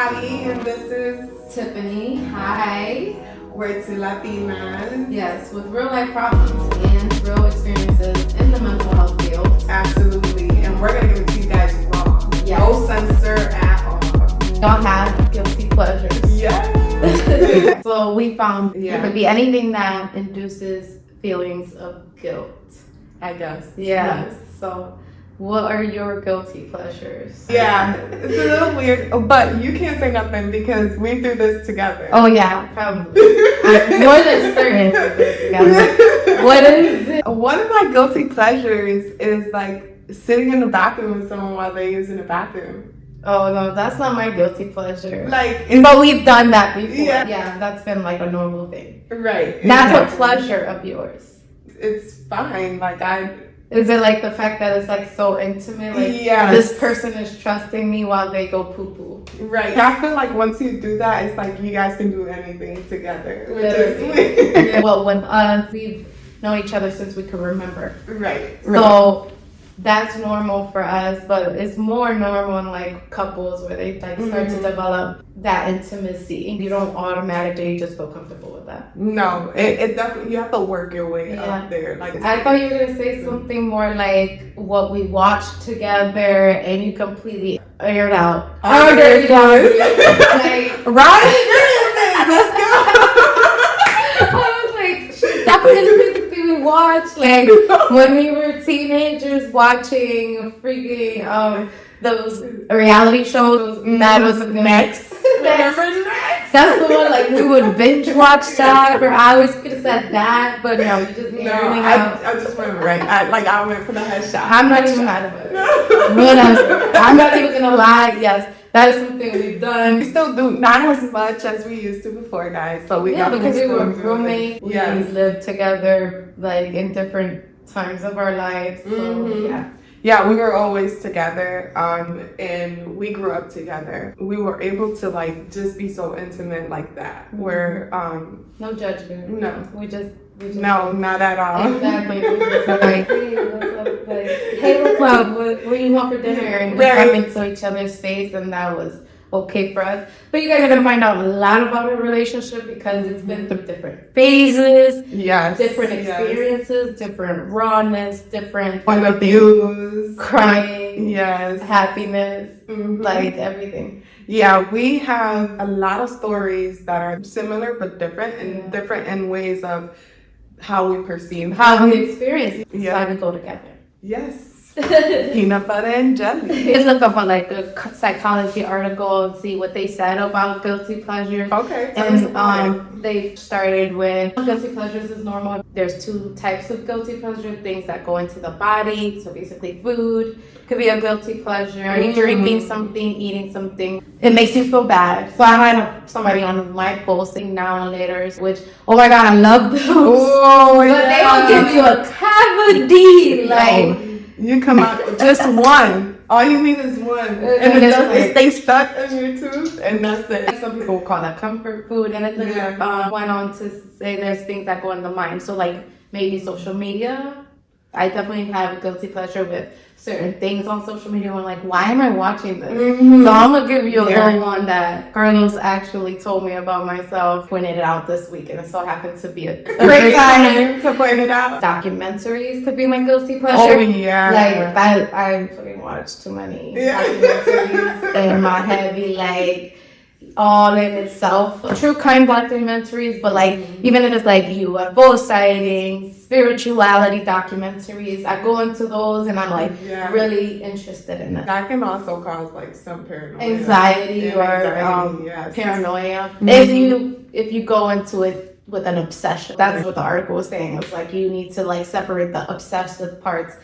Tiffani, and this is Tiffani. Hi. We're two Latinas. Yes, with real life problems and real experiences in the mental health field. Absolutely. And we're going to give it to you guys raw. Yes. No censor at all. Don't have guilty pleasures. Yes. So we found it could be anything that induces feelings of guilt, I guess. Yeah. Yes. So what are your guilty pleasures? Yeah, it's a little weird, but you can't say nothing because we do this together. Oh yeah, probably. More than certain. What is it? One of my guilty pleasures is like sitting in the bathroom with someone while they're using the bathroom. Oh no, that's not my guilty pleasure. Like, but we've done that before. Yeah, that's been like a normal thing. Right. That's a pleasure of yours. It's fine. Is it like the fact that it's like so intimate? Like this person is trusting me while they go poo poo. Right. I feel like once you do that, it's like you guys can do anything together. Well, with us, we've known each other since we can remember. Right. So that's normal for us, but it's more normal in like couples where they like start to develop that intimacy. You don't automatically just feel comfortable with that. No, it definitely, you have to work your way up there. Like, I thought you were gonna say something more like what we watched together, and you completely aired out. Oh, dirty guys. Like, right? Let's go. I was like, that was we watched like when we were teenagers watching freaking those reality shows. That was next. That's the one, like, we would binge watch that, or I always could have said that, but no, you just I just went right. I went for the headshot. I'm not even mad at it. I'm not even gonna lie. Yes, that is something we've done. We still do, not as much as we used to before, guys. But we because we were roommates. We Yes. lived together, like, in different times of our lives. So Yeah, we were always together, and we grew up together. We were able to like just be so intimate like that. Where no judgment. No, we just no, not at all. Exactly. We just like, hey, what's up? Like, hey, what's up? What do you want for dinner? And we come into each other's face, and that was okay for us. But you guys are gonna find out a lot about our relationship because it's been through different phases, different experiences, different rawness, different point of views, crying, happiness, like everything. Yeah, we have a lot of stories that are similar but different, and different in ways of how we perceive, how we experience. Yeah, how we go together. Yes. Peanut butter and jelly. Let's look up on like a psychology article and see what they said about guilty pleasures. Okay. And they started with guilty pleasures is normal. There's two types of guilty pleasure: things that go into the body. So basically, food could be a guilty pleasure. Are you drinking something, eating something? It makes you feel bad. So I had somebody on my posting now and later, which, oh my God, I love those. Oh, but they will give you a cavity, like. You come out just one. All you need is one, and it stays stuck in your tooth, and that's it. Some people call that comfort food, and it went on to say there's things that go in the mind. So like maybe social media. I definitely have a guilty pleasure with certain things on social media. I'm like, why am I watching this? So I'm gonna give you a little one that Carlos actually told me about myself. Pointed it out this week, and it so happened to be a great time to point it out. Documentaries could be my guilty pleasure. Oh yeah, like I fucking watched too many documentaries in my head. Be like all in itself, true crime documentaries, but like even if it's like UFO sightings, spirituality documentaries, I go into those and I'm like really interested in it. That can also cause like some paranoia, anxiety or paranoia. If you go into it with an obsession, that's what the article was saying. It's like you need to like separate the obsessive parts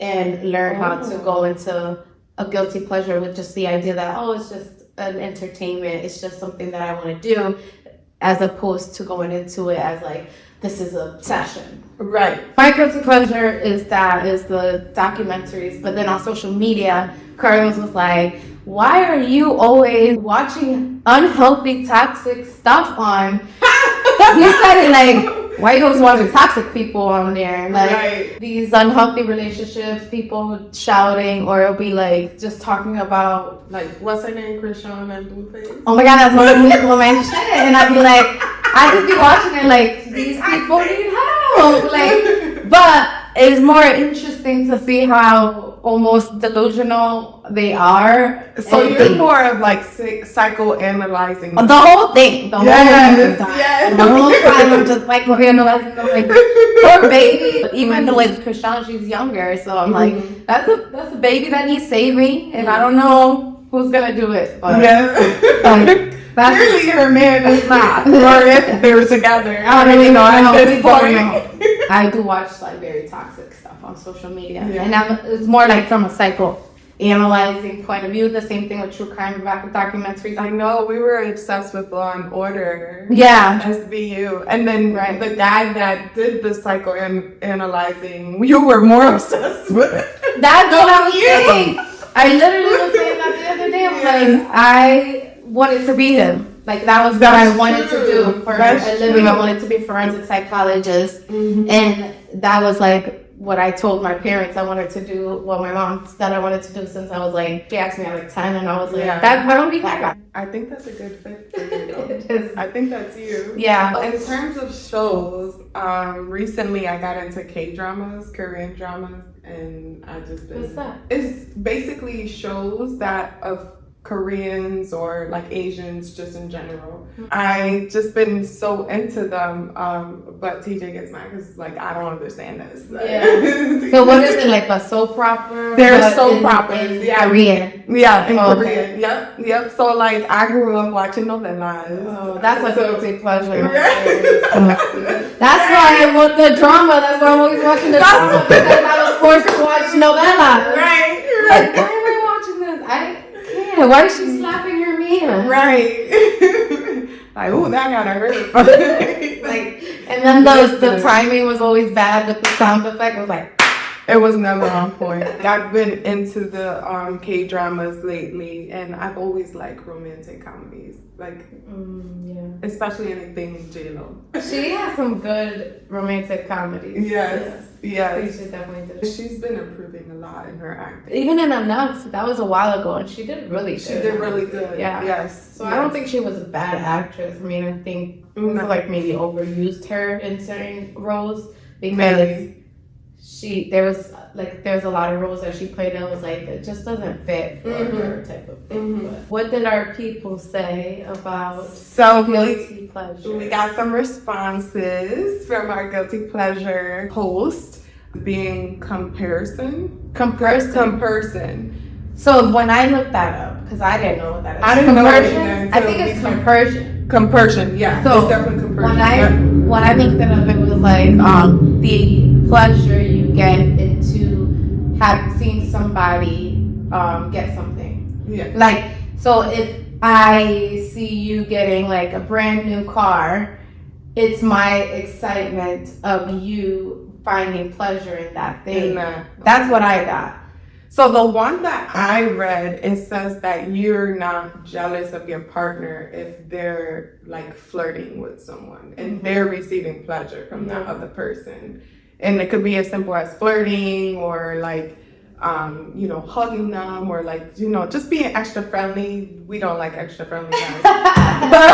and learn how to go into a guilty pleasure with just the idea that it's just an entertainment, it's just something that I want to do, as opposed to going into it as like this is a obsession. Right. My guilty pleasure is the documentaries, but then on social media, Carlos was like, why are you always watching unhealthy, toxic stuff on? He said it like, Why you always watching toxic people on there? Like Right. these unhealthy relationships, people shouting, or it'll be like just talking about, Like, what's her name? Krishan and Blueface? oh my god, that's one of the women shit. And I'd be like, I could be watching it like, these people need help. Like, but it's more interesting to see how almost delusional they are. So And you're more of like psychoanalyzing. the whole thing, the whole Yes, time. yes. The whole time I'm just like analyzing them, like, poor baby. Even with Krishan, she's younger, so I'm like, that's a baby that needs saving, and I don't know who's gonna do it. But Yeah. that's Clearly her man is not. Or if they were together. I don't even know. I at know. this We don't point. know. I do watch like very toxic stuff on social media, Yeah. and it's more like from a psycho-analyzing point of view. The same thing with true crime documentaries. I know, we were obsessed with Law and Order. Yeah. SVU. And then Right. the guy that did the psychoanalyzing, you were more obsessed with it. That's what I was saying. I literally was saying that the other day. I'm like, I wanted to be him. Like that was what I wanted to do for That's a living. true. I wanted to be a forensic psychologist, and that was like what I told my parents I wanted to do. What my mom said I wanted to do since I was like. She asked me at like 10, and I was like, Yeah. "That I don't be that guy." I think that's a good fit for you. though. It is. I think that's you. Yeah. In terms of shows, recently I got into K-dramas, Korean dramas, and I just been... What's that? It's basically shows that of Koreans or like Asians just in general. I just been so into them, but TJ gets mad because like I don't understand this. Yeah. So what is it, like a soap opera? They're But soap in- operas, in yeah. Korean. Yeah, in Oh, Korean. okay. Yep. So like I grew up watching novelas. Oh, that's a So- guilty pleasure. Right. That's why I want the drama. That's why I'm always watching the drama, because I was forced to watch novella. Right. Like, why am I watching this? I can't. Why is she slapping her man? Right. Like, ooh, that gotta hurt. Like, and then the timing was always bad with the sound effect. It was like, it was never on point. I've been into the K-dramas lately, and I've always liked romantic comedies. Like, yeah. especially anything J-Lo. She has some good romantic comedies. Yes. You Yes. should definitely do it. She's been improving a lot in her acting. Even in Enough, that was a while ago, and she did really good. She did really good. Yeah. Yes. So I don't think she was a bad actress. I mean, I think No. like maybe overused her in certain roles because Maybe. there's a lot of roles that she played that was like it just doesn't fit for her type of thing. Mhm. But what did our people say about So guilty pleasure? we got some responses from our guilty pleasure host, being comparison. So when I looked that up, because I didn't know what that is. I didn't know Compersion? either I think until it's we- compersion. Compersion, yeah. So, it's definitely compersion. When I looked it up, it was like the pleasure you get into seeing somebody get something. Yeah. Like, so if I see you getting like a brand new car, it's my excitement of you finding pleasure in that thing. In that. That's what I got. So the one that I read, it says that you're not jealous of your partner if they're like flirting with someone and they're receiving pleasure from that other person. And it could be as simple as flirting or like, hugging them or like, just being extra friendly. We don't like extra friendly guys. But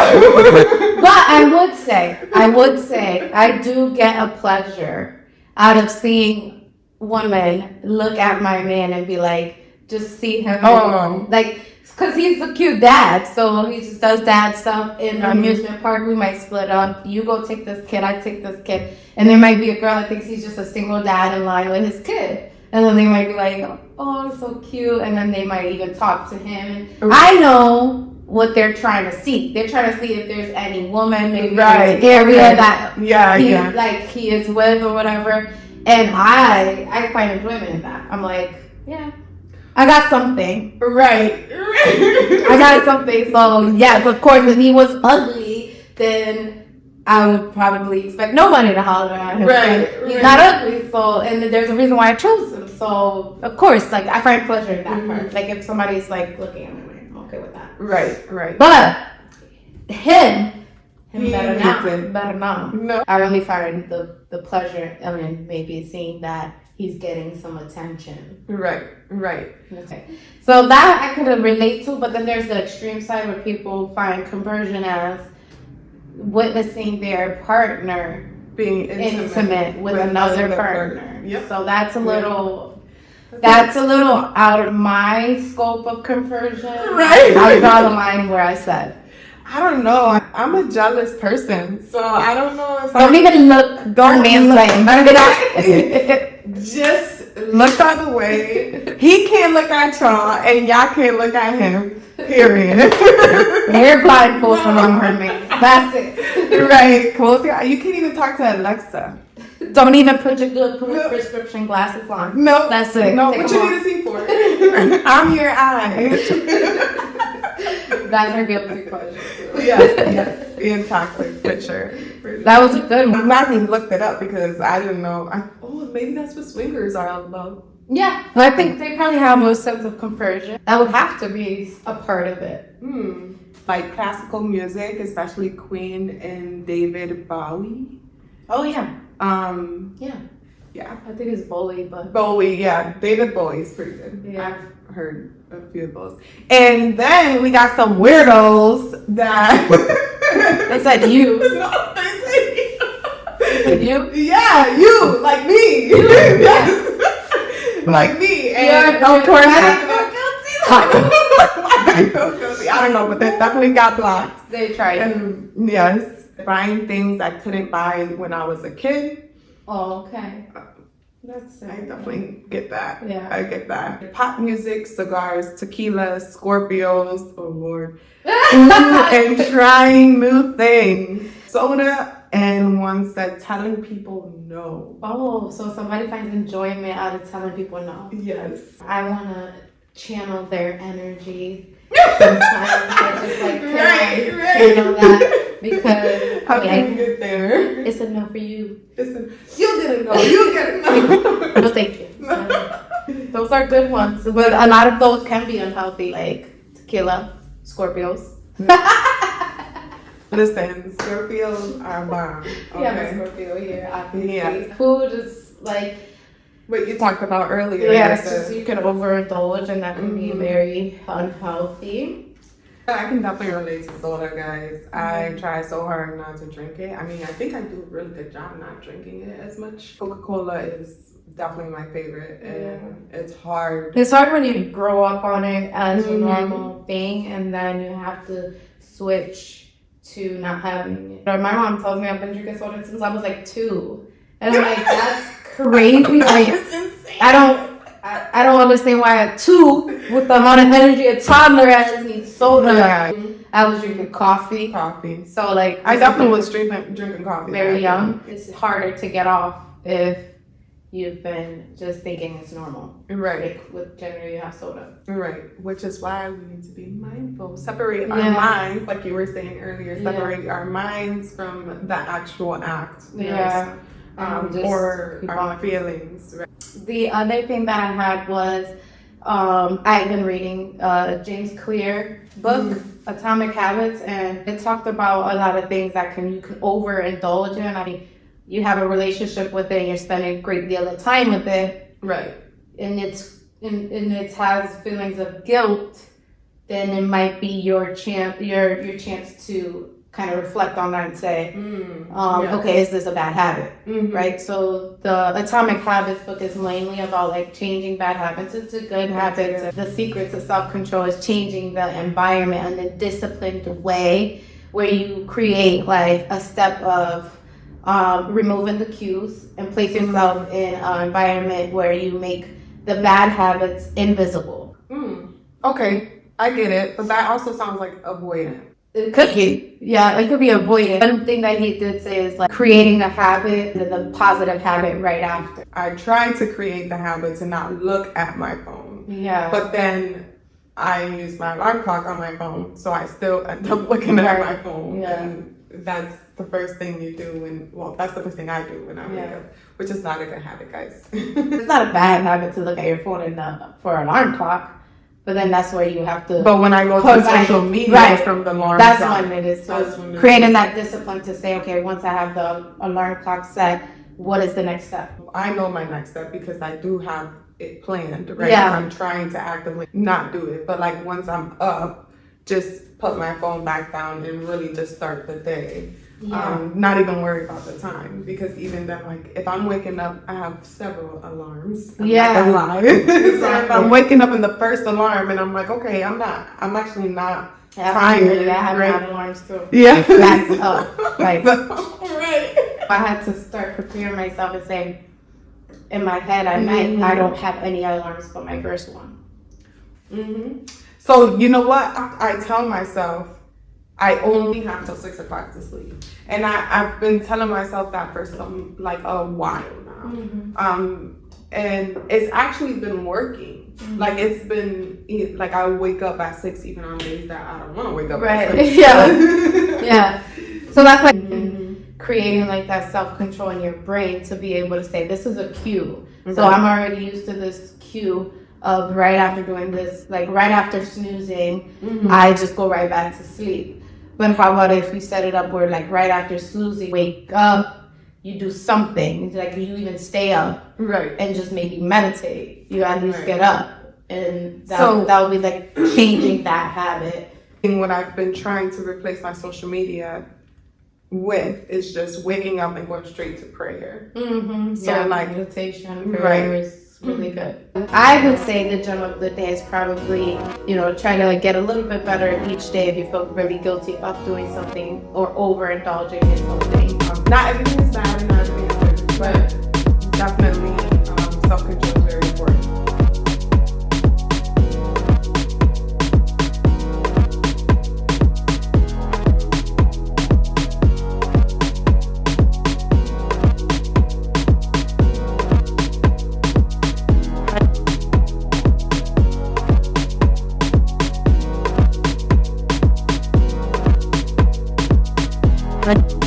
I would say, I do get a pleasure out of seeing women look at my man and be like, just see him, like, because he's a cute dad, so he just does dad stuff in the amusement park. We might split up. You go take this kid, I take this kid, and there might be a girl that thinks he's just a single dad in line with his kid, and then they might be like, oh, so cute, and then they might even talk to him. And I know what they're trying to see. They're trying to see if there's any woman maybe in the area that he is with or whatever. And I find enjoyment in that. I'm like, yeah, I got something. Right. I got something. So yes, of course, if he was ugly, then I would probably expect nobody to holler at him. Right. He's not ugly, so and there's a reason why I chose him. So of course, like I find pleasure in that part. Like if somebody's like looking at me, I'm okay with that. Right. But him And better not. No. I really find the pleasure in maybe seeing that he's getting some attention. Right. Okay. So that I could relate to, but then there's the extreme side where people find conversion as witnessing their partner Being intimate with another partner. Yep. So that's a little out of my scope of conversion. Right. I draw the line where I said. I don't know. I'm a jealous person, so I don't know if Don't even look. Don't even look. Just look the other way. He can't look at y'all, and y'all can't look at him. Period. Wear blindfolds from under me. That's it. Right. Close your eyes. You can't even talk to Alexa. Don't even put prescription glasses on. No. That's it. No. Take What them you off. need to see for? I'm your eyes. That's her guilty pleasure too. Yes. Being toxic, for sure. That was a good one. I even looked it up because I didn't know. Maybe that's what swingers are all about. Yeah, I think they probably have a sense of conversion. That would have to be a part of it. Like classical music, especially Queen and David Bowie. Oh yeah. Yeah. I think it's Bowie, but Bowie, yeah. David Bowie's pretty good. Yeah. I've heard a few of those. And then we got some weirdos that they said you. No, they said You? Yeah, you, like me. Yes. Like me. And of course I feel guilty. I don't know, but they definitely got blocked. They tried. And yes, buying things I couldn't buy when I was a kid. Oh, okay. That's I definitely get that. Yeah. I get that. Pop music, cigars, tequila, Scorpios, oh Lord. And trying new things. Soda, and one said telling people no. Oh, so somebody finds enjoyment out of telling people no. Yes. I want to channel their energy. Sometimes I just like channel that because How can you get there? it's a no for you. You get a no. You get a no. No, thank you. Those are good ones, but a lot of those can be unhealthy, like tequila, Scorpios. Listen, Scorpios are bomb. Okay. Yeah, Scorpio here, obviously. Yeah. Food is like, what you talked about earlier. yeah, it's just you can overindulge and that can be very unhealthy. I can definitely relate to soda, guys. I try so hard not to drink it. I mean, I think I do a really good job not drinking it as much. Coca-Cola is definitely my favorite, and it's hard. It's hard when you grow up on it as a normal thing and then you have to switch to not having it. My mom tells me I've been drinking soda since I was like 2. And I'm like, that's crazy. Like, I don't understand why at 2, with the amount of energy a toddler has, needs soda. Yeah. I was drinking coffee. So like, I definitely was drinking coffee. Very young. It's harder to get off if you've been just thinking it's normal. Right. Like with generally you have soda. Right. Which is why we need to be mindful. Separate our minds, like you were saying earlier, separate our minds from the actual act. Yeah. Or our feelings. Right? The other thing that I had was I've been reading James Clear book, Atomic Habits, and it talked about a lot of things that you can overindulge in. I mean, you have a relationship with it and you're spending a great deal of time with it. Right. And it has feelings of guilt, then it might be your chance to kind of reflect on that and say, okay, is this a bad habit? Right? So the Atomic Habits book is mainly about like changing bad habits into good habits. The secret to self-control is changing the environment in a disciplined way where you create like a step of removing the cues and place yourself in an environment where you make the bad habits invisible. Okay, I get it, but that also sounds like avoidant. It could be. Yeah, it could be avoided. One thing that he did say is like creating a habit and the positive habit right after. I try to create the habit to not look at my phone. Yeah. But then I use my alarm clock on my phone, so I still end up looking at my phone. Yeah. And that's the first thing you do that's the first thing I do when I wake up, which is not a good habit, guys. It's not a bad habit to look at your phone for an alarm clock, But then that's where you have to. But when I go to provide- social media right. from the alarm That's clock, when it is. So that's when it creating is. that discipline to say, okay, once I have the alarm clock set, what is the next step? I know my next step because I do have it planned, right? Yeah. I'm trying to actively not do it, but like once I'm up, just put my phone back down and really just start the day. Yeah. Not even worry about the time, because even then, like if I'm waking up, I have several alarms. I'm Yeah. not gonna lie. So if Exactly. I'm waking up in the first alarm and I'm like, okay, I'm actually not tired. I have right? my alarms too. Yeah. That's up. Right. Right. I had to start preparing myself and saying, in my head, I don't have any alarms but my first one. So you know what? I tell myself I only have till 6 o'clock to sleep, and I've been telling myself that for some like a while now. And it's actually been working. Like it's been like I wake up at 6 even on days that I don't want to wake up. Right. At 6. Yeah. Yeah. So that's like creating like that self-control in your brain to be able to say, this is a cue. So I'm already used to this cue of right after doing this, like right after snoozing, I just go right back to sleep. But how about if you set it up where like right after snoozing, wake up, you do something, like you even stay up, Right. and just maybe meditate. You at least Right. get up, and that So- that would be like changing that habit. And what I've been trying to replace my social media with is just waking up and going straight to prayer. So Yeah. like meditation, Right. prayer is really good. I would say the gem of the day is probably, try to like get a little bit better each day if you feel really guilty about doing something or overindulging in something. Not everything is bad and not everything is good, but definitely self-control is very important. But